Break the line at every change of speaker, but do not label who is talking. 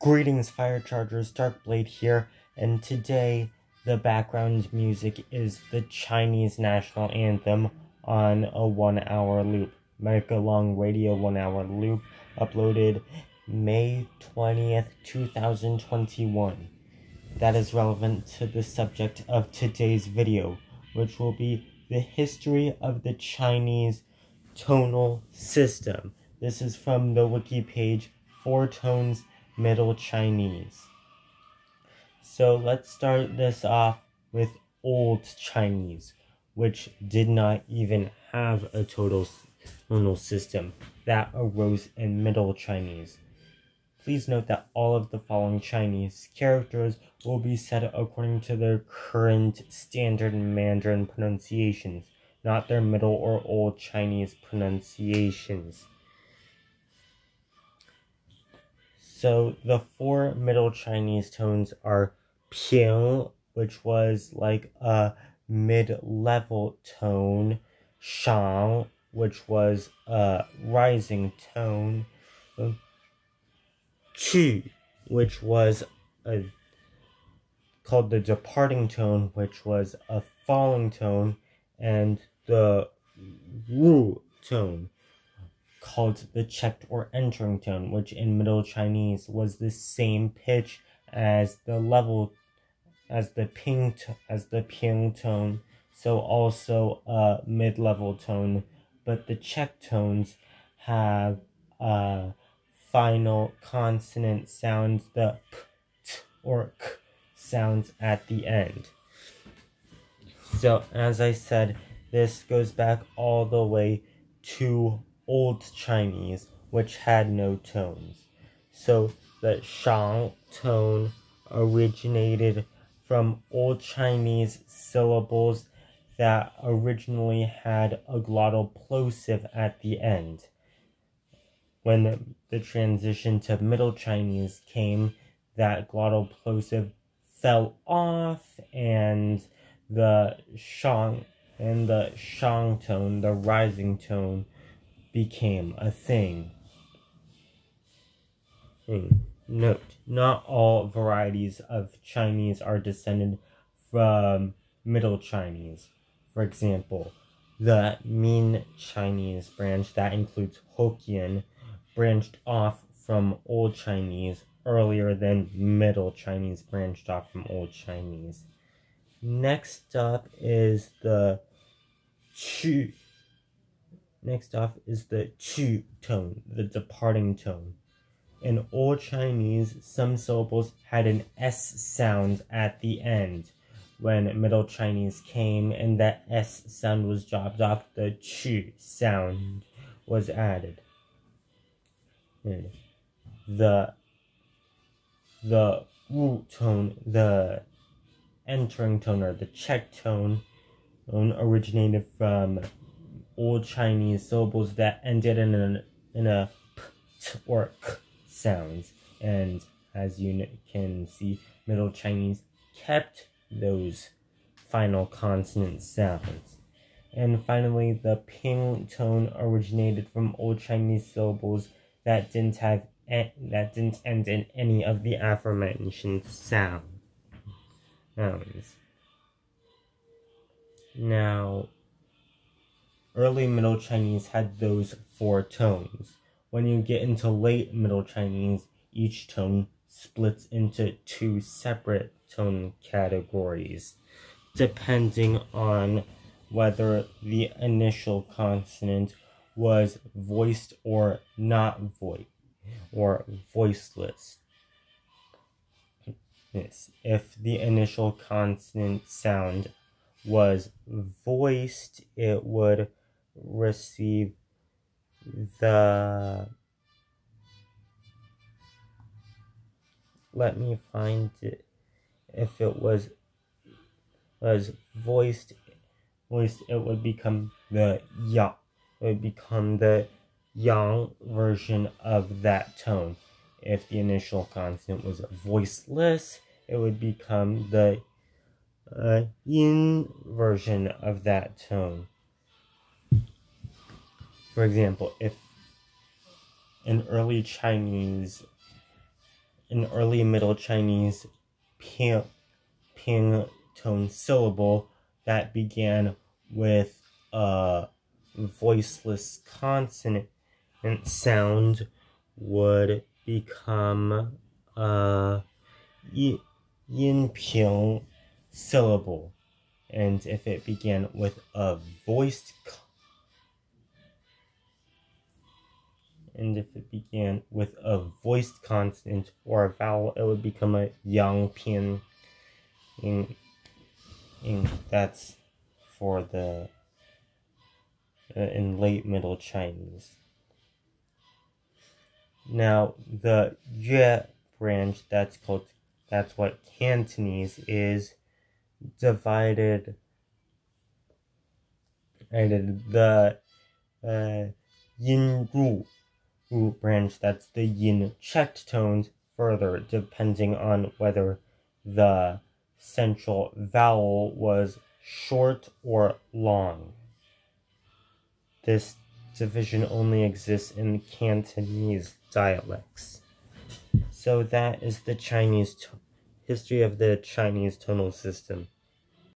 Greetings, Fire Chargers, Darkblade here, and today the background music is the Chinese national anthem on a 1-hour loop. Mega long radio 1-hour loop, uploaded May 20th, 2021. That is relevant to the subject of today's video, which will be the history of the Chinese tonal system. This is from the wiki page, 4 Tones Middle Chinese. So let's start this off with Old Chinese, which did not even have a tonal system. That arose in Middle Chinese. Please note that all of the following Chinese characters will be said according to their current standard Mandarin pronunciations, not their Middle or Old Chinese pronunciations. So the 4 Middle Chinese tones are Ping, which was like a mid-level tone, Shang, which was a rising tone, Qu, which was called the departing tone, which was a falling tone, and the Wu tone, called the checked or entering tone, which in Middle Chinese was the same pitch as the ping tone, so also a mid-level tone, but the checked tones have final consonant sounds, the p, t, or k sounds at the end. So as I said, this goes back all the way to Old Chinese, which had no tones. So the Shang tone originated from Old Chinese syllables that originally had a glottal plosive at the end. When the transition to Middle Chinese came, that glottal plosive fell off, and the Shang tone, the rising tone, became a thing. Note, not all varieties of Chinese are descended from Middle Chinese. For example, the Min Chinese branch, that includes Hokkien, branched off from Old Chinese earlier than Middle Chinese branched off from Old Chinese. Next up is the Qu. Next off is the Qu tone, the departing tone. In Old Chinese, some syllables had an S sound at the end. When Middle Chinese came and that S sound was dropped off, the Qu sound was added. The Wu tone, the entering tone, or the checked tone, originated from Old Chinese syllables that ended in a p, t, or k sounds, and as you can see, Middle Chinese kept those final consonant sounds. And finally, the Ping tone originated from Old Chinese syllables that didn't end in any of the aforementioned sounds. Now, early Middle Chinese had those 4 tones. When you get into late Middle Chinese, each tone splits into 2 separate tone categories, depending on whether the initial consonant was voiced or not voiced, or voiceless. If the initial consonant sound was voiced, it would receive the, let me find it. If it was voiced, it would become the yang. It would become the yang version of that tone. If the initial consonant was voiceless, it would become the yin version of that tone. For example, if in early Chinese an early Middle Chinese ping tone syllable that began with a voiceless consonant sound would become a yin ping syllable, and if it began with a voiced consonant or a vowel, it would become a yang pian. That's for the in late Middle Chinese. Now the Yue branch, that's what Cantonese is, divided the yin ru branch, that's the yin checked tones, further, depending on whether the central vowel was short or long. This division only exists in Cantonese dialects. So that is the history of the Chinese tonal system.